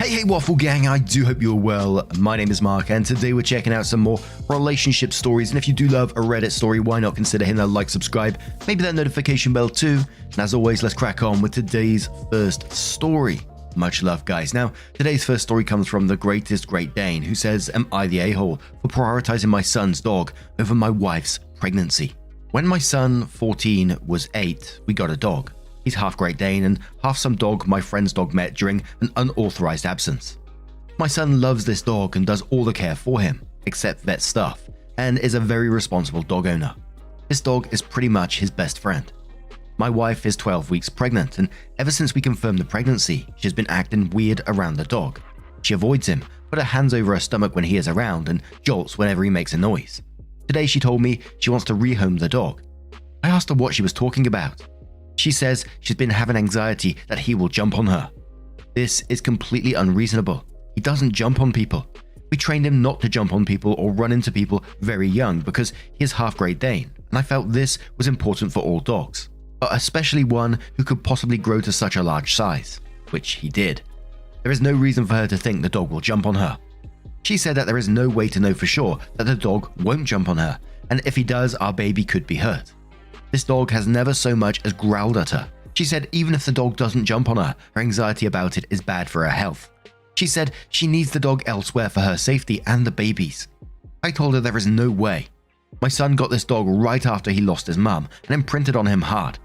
Hey Waffle Gang, I do hope you're well. My name is Mark and today we're checking out some more relationship stories, and if you do love a Reddit story, why not consider hitting that like, subscribe, maybe that notification bell too. And as always, let's crack on with today's first story. Much love, guys. Now, today's first story comes from the greatest Great Dane, who says, am I the a-hole for prioritizing my son's dog over my wife's pregnancy? When my son, 14, was 8, we got a dog. He's half Great Dane and half some dog my friend's dog met during an unauthorized absence. My son loves this dog and does all the care for him, except vet stuff, and is a very responsible dog owner. This dog is pretty much his best friend. My wife is 12 weeks pregnant, and ever since we confirmed the pregnancy, she's been acting weird around the dog. She avoids him, put her hands over her stomach when he is around, and jolts whenever he makes a noise. Today she told me she wants to rehome the dog. I asked her what she was talking about. She says she's been having anxiety that he will jump on her. This is completely unreasonable. He doesn't jump on people. We trained him not to jump on people or run into people very young because he is half Great Dane, and I felt this was important for all dogs, but especially one who could possibly grow to such a large size, which he did. There is no reason for her to think the dog will jump on her. She said that there is no way to know for sure that the dog won't jump on her, and if he does, our baby could be hurt. This dog has never so much as growled at her. She said even if the dog doesn't jump on her, her anxiety about it is bad for her health. She said she needs the dog elsewhere for her safety and the baby's. I told her there is no way. My son got this dog right after he lost his mum and imprinted on him hard.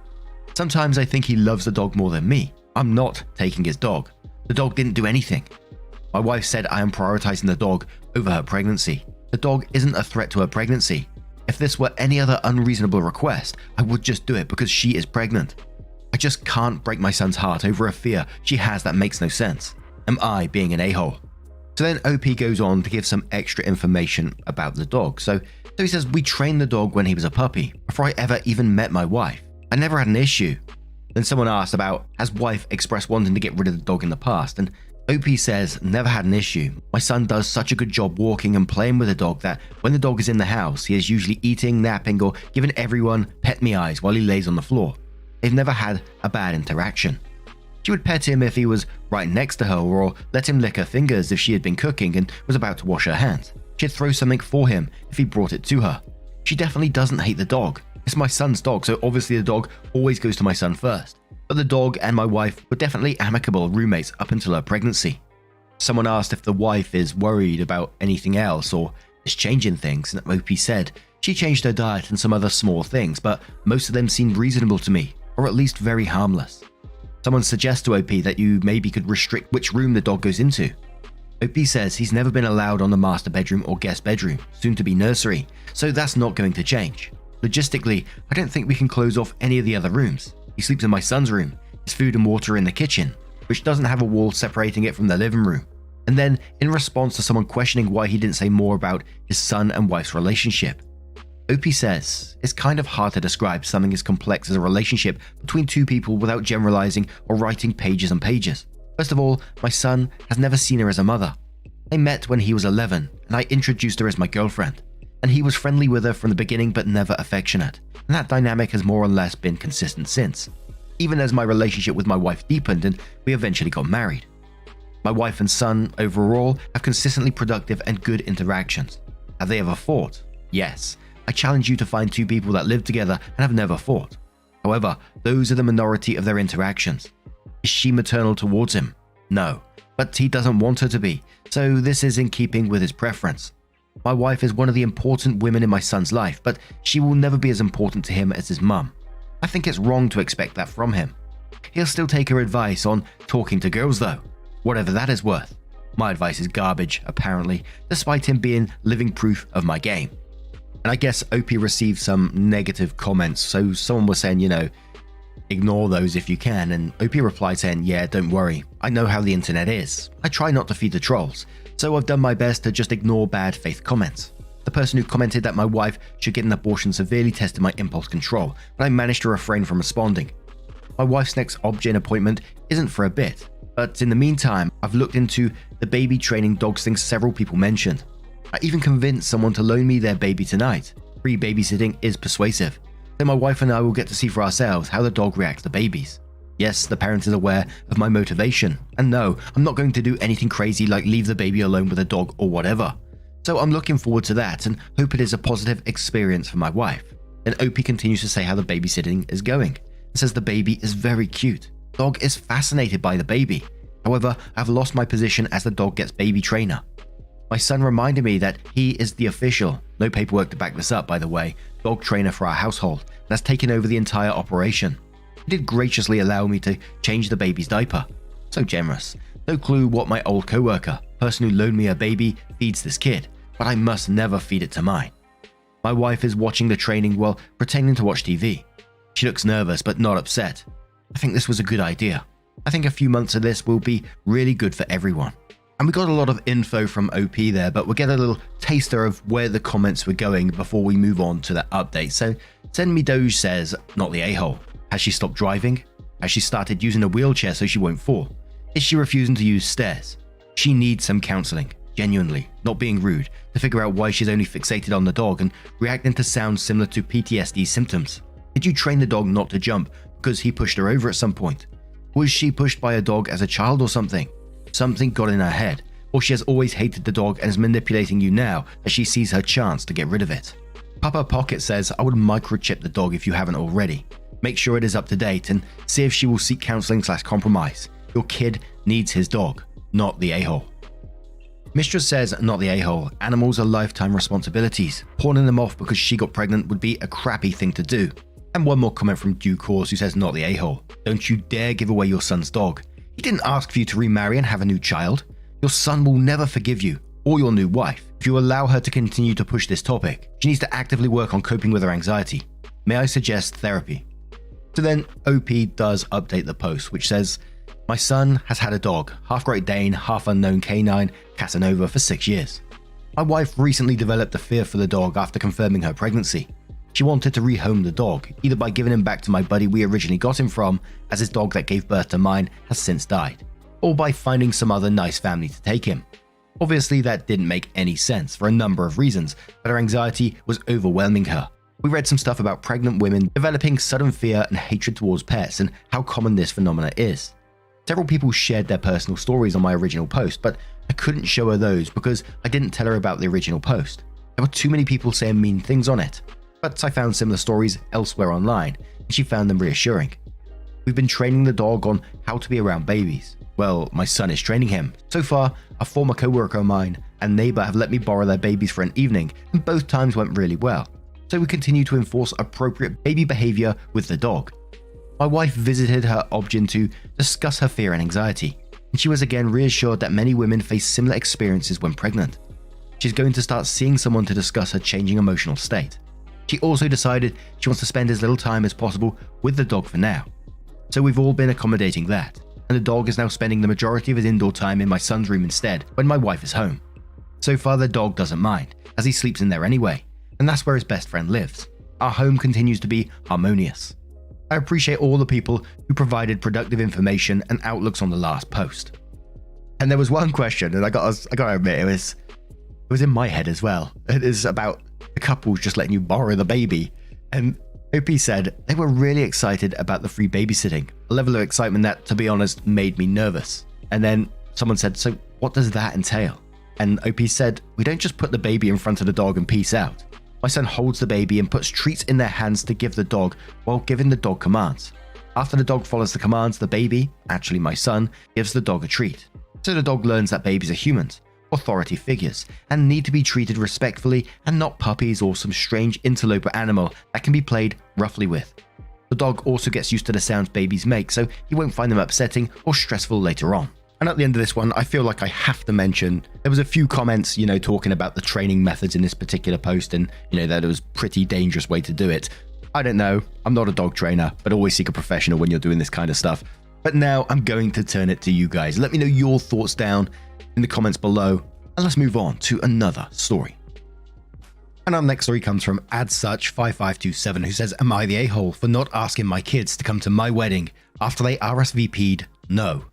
Sometimes I think he loves the dog more than me. I'm not taking his dog. The dog didn't do anything. My wife said I am prioritizing the dog over her pregnancy. The dog isn't a threat to her pregnancy. If this were any other unreasonable request, I would just do it because she is pregnant. I just can't break my son's heart over a fear she has that makes no sense. Am I being an a-hole? So then OP goes on to give some extra information about the dog. So he says, we trained the dog when he was a puppy, before I ever even met my wife. I never had an issue. Then someone asked about, has wife expressed wanting to get rid of the dog in the past? And OP says, never had an issue. My son does such a good job walking and playing with the dog that when the dog is in the house, he is usually eating, napping, or giving everyone pet me eyes while he lays on the floor. They've never had a bad interaction. She would pet him if he was right next to her, or let him lick her fingers if she had been cooking and was about to wash her hands. She'd throw something for him if he brought it to her. She definitely doesn't hate the dog. It's my son's dog, so obviously the dog always goes to my son first. But the dog and my wife were definitely amicable roommates up until her pregnancy. Someone asked if the wife is worried about anything else or is changing things, and OP said she changed her diet and some other small things, but most of them seemed reasonable to me, or at least very harmless. Someone suggests to OP that you maybe could restrict which room the dog goes into. OP says he's never been allowed on the master bedroom or guest bedroom, soon to be nursery, so that's not going to change. Logistically, I don't think we can close off any of the other rooms. He sleeps in my son's room, his food and water in the kitchen, which doesn't have a wall separating it from the living room. And then, in response to someone questioning why he didn't say more about his son and wife's relationship, OP says, it's kind of hard to describe something as complex as a relationship between two people without generalizing or writing pages and pages. First of all, my son has never seen her as a mother. They met when he was 11, and I introduced her as my girlfriend. And he was friendly with her from the beginning but never affectionate, and that dynamic has more or less been consistent since, even as my relationship with my wife deepened and we eventually got married. My wife and son overall have consistently productive and good interactions. Have they ever fought? Yes. I challenge you to find two people that live together and have never fought. However, those are the minority of their interactions. Is she maternal towards him? No, but he doesn't want her to be, so this is in keeping with his preference. My wife is one of the important women in my son's life, but she will never be as important to him as his mum. I think it's wrong to expect that from him. He'll still take her advice on talking to girls though, whatever that is worth. My advice is garbage, apparently, despite him being living proof of my game. And I guess OP received some negative comments, so someone was saying, ignore those if you can, and OP replied saying, yeah, don't worry, I know how the internet is. I try not to feed the trolls, so I've done my best to just ignore bad faith comments. The person who commented that my wife should get an abortion severely tested my impulse control, but I managed to refrain from responding. My wife's next ob-gyn appointment isn't for a bit, but in the meantime, I've looked into the baby training dogs thing several people mentioned. I even convinced someone to loan me their baby tonight. Free babysitting is persuasive, so my wife and I will get to see for ourselves how the dog reacts to babies. Yes, the parent is aware of my motivation, and no, I'm not going to do anything crazy like leave the baby alone with a dog or whatever. So I'm looking forward to that and hope it is a positive experience for my wife. Then OP continues to say how the babysitting is going, and says the baby is very cute. Dog is fascinated by the baby. However, I've lost my position as the dog gets baby trainer. My son reminded me that he is the official, no paperwork to back this up by the way, dog trainer for our household, and has taken over the entire operation. He did graciously allow me to change the baby's diaper. So generous. No clue what my old co-worker, person who loaned me a baby, feeds this kid, but I must never feed it to mine. My wife is watching the training while pretending to watch TV. She looks nervous but not upset. I think this was a good idea. I think a few months of this will be really good for everyone. And we got a lot of info from OP there, but we'll get a little taster of where the comments were going before we move on to that update. So Send Me Doge says, not the a-hole. Has she stopped driving? Has she started using a wheelchair so she won't fall? Is she refusing to use stairs? She needs some counseling, genuinely, not being rude, to figure out why she's only fixated on the dog and reacting to sounds similar to PTSD symptoms. Did you train the dog not to jump because he pushed her over at some point? Was she pushed by a dog as a child or something? Something got in her head, or she has always hated the dog and is manipulating you now as she sees her chance to get rid of it. Papa Pocket says, I would microchip the dog if you haven't already. Make sure it is up to date and see if she will seek counseling/compromise. Your kid needs his dog, not the a-hole. Mistress says, not the a-hole. Animals are lifetime responsibilities. Pawning them off because she got pregnant would be a crappy thing to do. And one more comment from Due Course who says, not the a-hole. Don't you dare give away your son's dog. He didn't ask for you to remarry and have a new child. Your son will never forgive you or your new wife if you allow her to continue to push this topic. She needs to actively work on coping with her anxiety. May I suggest therapy? So then OP does update the post, which says, my son has had a dog, half Great Dane, half unknown canine, Casanova, for 6 years. My wife recently developed a fear for the dog after confirming her pregnancy. She wanted to rehome the dog, either by giving him back to my buddy we originally got him from, as his dog that gave birth to mine has since died, or by finding some other nice family to take him. Obviously that didn't make any sense for a number of reasons, but her anxiety was overwhelming her. We read some stuff about pregnant women developing sudden fear and hatred towards pets and how common this phenomena is. Several people shared their personal stories on my original post, but I couldn't show her those because I didn't tell her about the original post. There were too many people saying mean things on it, but I found similar stories elsewhere online, and she found them reassuring. We've been training the dog on how to be around babies. Well, my son is training him. So far, a former co-worker of mine and neighbor have let me borrow their babies for an evening, and both times went really well. So we continue to enforce appropriate baby behavior with the dog. My wife visited her Obgyn to discuss her fear and anxiety, and she was again reassured that many women face similar experiences when pregnant. She's going to start seeing someone to discuss her changing emotional state. She also decided she wants to spend as little time as possible with the dog for now. So we've all been accommodating that, and the dog is now spending the majority of his indoor time in my son's room instead when my wife is home. So far the dog doesn't mind, as he sleeps in there anyway, and that's where his best friend lives. Our home continues to be harmonious. I appreciate all the people who provided productive information and outlooks on the last post. And there was one question, and I got to admit, it was in my head as well. It is about the couples just letting you borrow the baby. And OP said they were really excited about the free babysitting, a level of excitement that, to be honest, made me nervous. And then someone said, so what does that entail? And OP said, we don't just put the baby in front of the dog and peace out. My son holds the baby and puts treats in their hands to give the dog while giving the dog commands. After the dog follows the commands, the baby, actually my son, gives the dog a treat. So the dog learns that babies are humans, authority figures, and need to be treated respectfully and not puppies or some strange interloper animal that can be played roughly with. The dog also gets used to the sounds babies make, so he won't find them upsetting or stressful later on. And at the end of this one, I feel like I have to mention, there was a few comments, talking about the training methods in this particular post and, that it was a pretty dangerous way to do it. I don't know, I'm not a dog trainer, but always seek a professional when you're doing this kind of stuff. But now I'm going to turn it to you guys. Let me know your thoughts down in the comments below, and let's move on to another story. And our next story comes from AdSuch5527, who says, am I the a-hole for not asking my kids to come to my wedding after they RSVP'd no?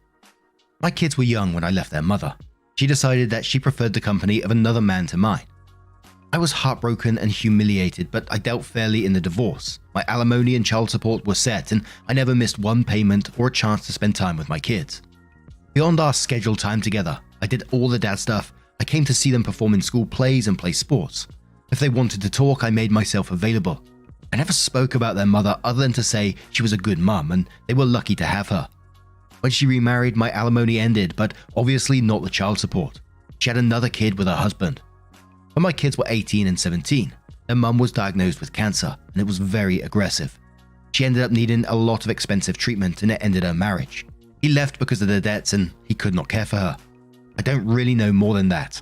My kids were young when I left their mother. She decided that she preferred the company of another man to mine. I was heartbroken and humiliated, but I dealt fairly in the divorce. My alimony and child support were set, and I never missed one payment or a chance to spend time with my kids. Beyond our scheduled time together, I did all the dad stuff. I came to see them perform in school plays and play sports. If they wanted to talk, I made myself available. I never spoke about their mother other than to say she was a good mum and they were lucky to have her. When she remarried, my alimony ended, but obviously not the child support. She had another kid with her husband. When my kids were 18 and 17, their mum was diagnosed with cancer and it was very aggressive. She ended up needing a lot of expensive treatment and it ended her marriage. He left because of the debts and he could not care for her. I don't really know more than that.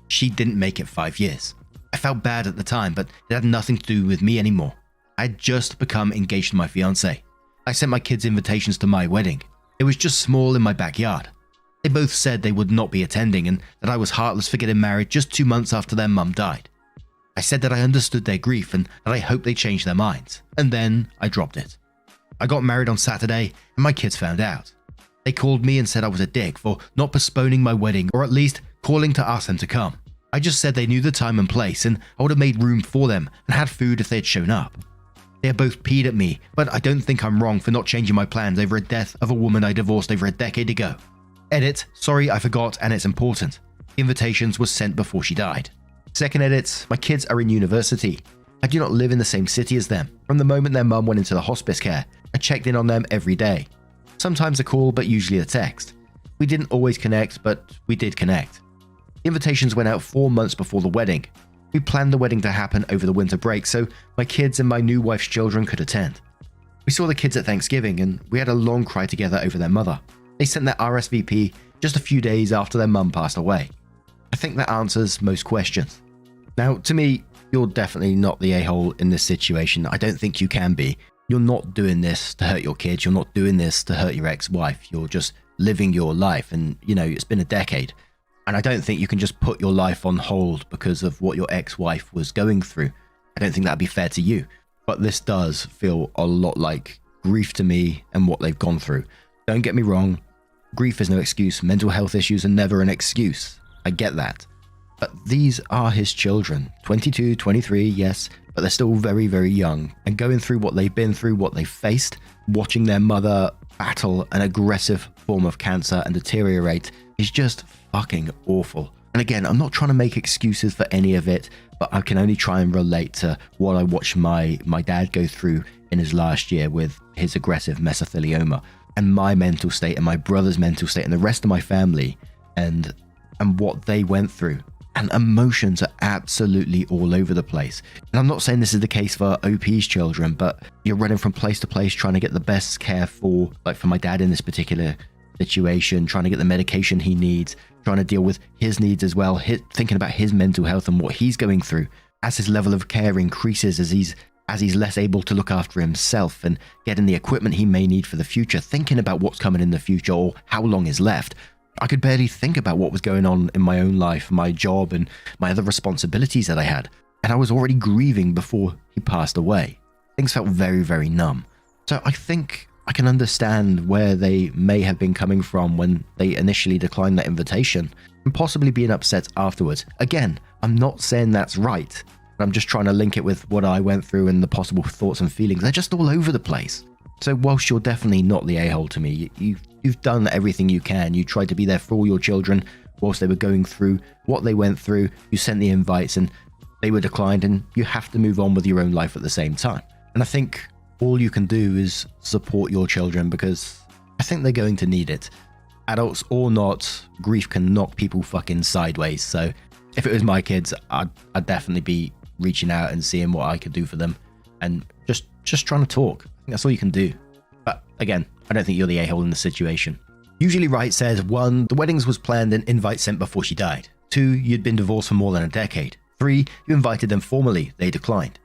She didn't make it 5 years. I felt bad at the time, but it had nothing to do with me anymore. I had just become engaged to my fiancée. I sent my kids invitations to my wedding. It was just small in my backyard. They both said they would not be attending and that I was heartless for getting married just 2 months after their mum died. I said that I understood their grief and that I hoped they changed their minds, and then I dropped it. I got married on Saturday and my kids found out. They called me and said I was a dick for not postponing my wedding or at least calling to ask them to come. I just said they knew the time and place and I would have made room for them and had food if they had shown up. They had both peed at me, but I don't think I'm wrong for not changing my plans over a death of a woman I divorced over a decade ago. Edit, sorry I forgot and it's important. The invitations were sent before she died. Second edit, my kids are in university. I do not live in the same city as them. From the moment their mum went into the hospice care, I checked in on them every day. Sometimes a call, but usually a text. We didn't always connect, but we did connect. The invitations went out 4 months before the wedding. We planned the wedding to happen over the winter break so my kids and my new wife's children could attend. We saw the kids at Thanksgiving and we had a long cry together over their mother. They sent their RSVP just a few days after their mum passed away. I think that answers most questions. Now, to me, you're definitely not the a-hole in this situation. I don't think you can be. You're not doing this to hurt your kids. You're not doing this to hurt your ex-wife. You're just living your life and, it's been a decade. And I don't think you can just put your life on hold because of what your ex-wife was going through. I don't think that'd be fair to you. But this does feel a lot like grief to me and what they've gone through. Don't get me wrong. Grief is no excuse. Mental health issues are never an excuse. I get that. But these are his children. 22, 23, yes, but they're still very, very young. And going through what they've been through, what they've faced, watching their mother battle an aggressive form of cancer and deteriorate is just fucking awful. And again, I'm not trying to make excuses for any of it, but I can only try and relate to what I watched my dad go through in his last year with his aggressive mesothelioma. And my mental state and my brother's mental state and the rest of my family and what they went through. And emotions are absolutely all over the place. And I'm not saying this is the case for OP's children, but you're running from place to place trying to get the best care for my dad in this particular situation, trying to get the medication he needs, trying to deal with his needs as well, thinking about his mental health and what he's going through. As his level of care increases, as he's less able to look after himself and getting the equipment he may need for the future, thinking about what's coming in the future or how long is left. I could barely think about what was going on in my own life, my job and my other responsibilities that I had. And I was already grieving before he passed away. Things felt very, very numb. So I think I can understand where they may have been coming from when they initially declined that invitation and possibly being upset afterwards. Again, I'm not saying that's right. I'm just trying to link it with what I went through and the possible thoughts and feelings. They're just all over the place. So whilst you're definitely not the a-hole to me, you've done everything you can. You tried to be there for all your children whilst they were going through what they went through. You sent the invites and they were declined, and you have to move on with your own life at the same time. And I think all you can do is support your children because I think they're going to need it. Adults or not, grief can knock people fucking sideways. So if it was my kids, I'd definitely be reaching out and seeing what I could do for them and just trying to talk. I think that's all you can do. But again, I don't think you're the a-hole in the situation. Usually Right says 1. The weddings was planned and invite sent before she died. 2. You'd been divorced for more than a decade. 3. You invited them formally. They declined.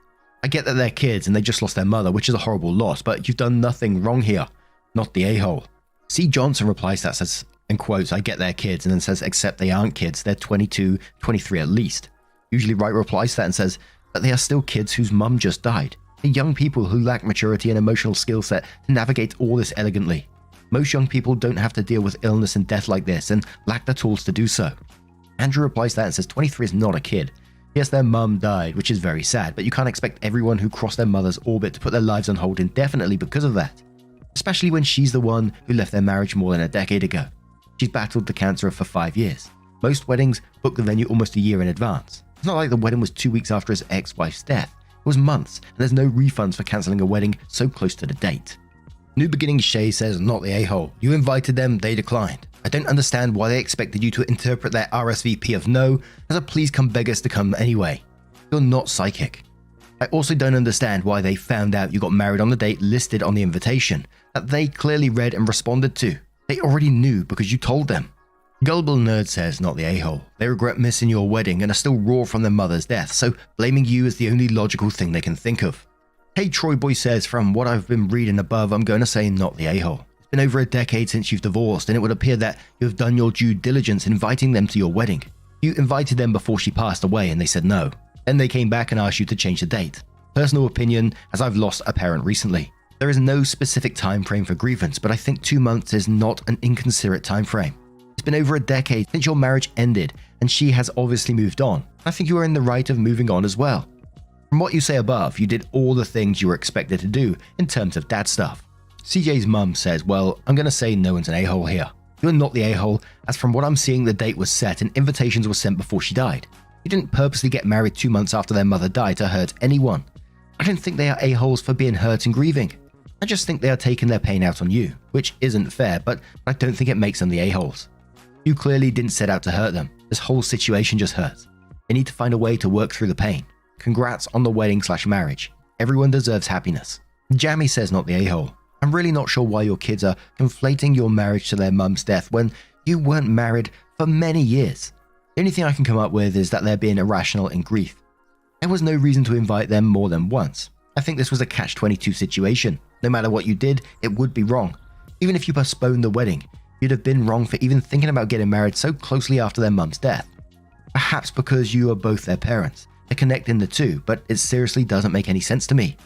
I get that they're kids and they just lost their mother, which is a horrible loss, but you've done nothing wrong here. Not the a-hole. C. Johnson replies that, says, in quotes, I get they're kids, and then says, except they aren't kids. They're 22, 23 at least. Usually Right replies to that and says, but they are still kids whose mum just died. They're young people who lack maturity and emotional skill set to navigate all this elegantly. Most young people don't have to deal with illness and death like this and lack the tools to do so. Andrew replies to that and says 23 is not a kid. Yes, their mum died, which is very sad, but you can't expect everyone who crossed their mother's orbit to put their lives on hold indefinitely because of that. Especially when she's the one who left their marriage more than a decade ago. She's battled the cancer for 5 years. Most weddings book the venue almost a year in advance. It's not like the wedding was 2 weeks after his ex-wife's death. It was months, and there's no refunds for cancelling a wedding so close to the date. New Beginning Shay says, not the a-hole. You invited them, they declined. I don't understand why they expected you to interpret their RSVP of no as a please come beggars to come anyway. You're not psychic. I also don't understand why they found out you got married on the date listed on the invitation that they clearly read and responded to. They already knew because you told them. Gullible Nerd says, not the a-hole. They regret missing your wedding and are still raw from their mother's death, so blaming you is the only logical thing they can think of. Hey Troy Boy says, from what I've been reading above, I'm going to say not the a-hole. It's been over a decade since you've divorced, and it would appear that you have done your due diligence inviting them to your wedding. You invited them before she passed away and they said no. Then they came back and asked you to change the date. Personal opinion, as I've lost a parent recently. There is no specific time frame for grievance, but I think 2 months is not an inconsiderate time frame. It's been over a decade since your marriage ended, and she has obviously moved on. I think you are in the right of moving on as well. From what you say above, you did all the things you were expected to do in terms of dad stuff. CJ's mum says, well, I'm going to say no one's an a-hole here. You're not the a-hole, as from what I'm seeing the date was set and invitations were sent before she died. You didn't purposely get married 2 months after their mother died to hurt anyone. I don't think they are a-holes for being hurt and grieving. I just think they are taking their pain out on you, which isn't fair, but I don't think it makes them the a-holes. You clearly didn't set out to hurt them. This whole situation just hurts. They need to find a way to work through the pain. Congrats on the wedding/marriage. Everyone deserves happiness. Jammy says, not the a-hole. I'm really not sure why your kids are conflating your marriage to their mum's death when you weren't married for many years. The only thing I can come up with is that they're being irrational in grief. There was no reason to invite them more than once. I think this was a catch-22 situation. No matter what you did, it would be wrong. Even if you postponed the wedding, you'd have been wrong for even thinking about getting married so closely after their mum's death. Perhaps because you are both their parents. They're connecting the two, but it seriously doesn't make any sense to me.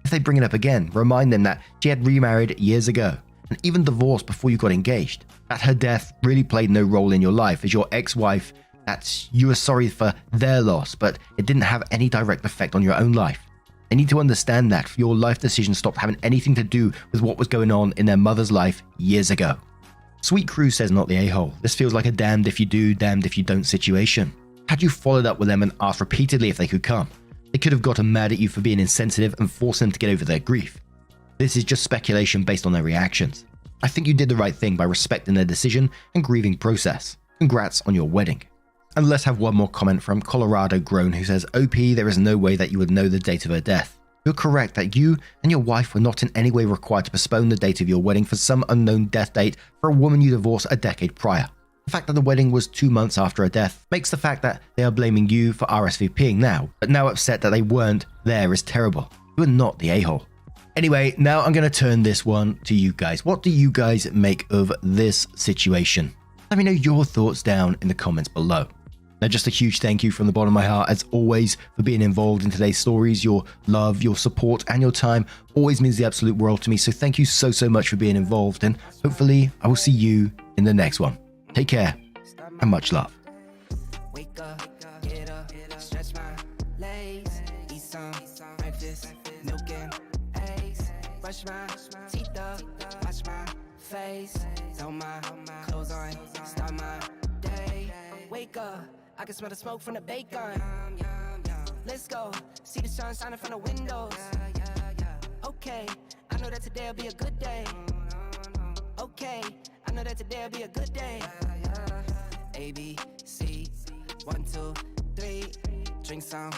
If they bring it up again, remind them that she had remarried years ago, and even divorced before you got engaged. That her death really played no role in your life as your ex-wife, that you were sorry for their loss, but it didn't have any direct effect on your own life. They need to understand that your life decisions stopped having anything to do with what was going on in their mother's life years ago. Sweet Crew says, not the a-hole. This feels like a damned if you do, damned if you don't situation. Had you followed up with them and asked repeatedly if they could come, they could have gotten mad at you for being insensitive and forced them to get over their grief. This is just speculation based on their reactions. I think you did the right thing by respecting their decision and grieving process. Congrats on your wedding. And let's have one more comment from Colorado Grown, who says, OP, there is no way that you would know the date of her death. You're correct that you and your wife were not in any way required to postpone the date of your wedding for some unknown death date for a woman you divorced a decade prior. The fact that the wedding was 2 months after her death makes the fact that they are blaming you for RSVPing now, but now upset that they weren't there is terrible. You are not the a-hole. Anyway, now I'm going to turn this one to you guys. What do you guys make of this situation? Let me know your thoughts down in the comments below. Now, just a huge thank you from the bottom of my heart, as always, for being involved in today's stories. Your love, your support, and your time always means the absolute world to me. So thank you so much for being involved, and hopefully I will see you in the next one. Take care, and much love. Wake up, get up, stretch my legs, eat some breakfast, milk and eggs, brush my teeth up, wash my face, throw my clothes on, start my day. Wake up, I can smell the smoke from the bacon. Let's go, see the sun shining from the windows. Okay, I know that today'll be a good day. Okay, I know that today'll be a good day. A, B, C, 1, 2, 3, drink some.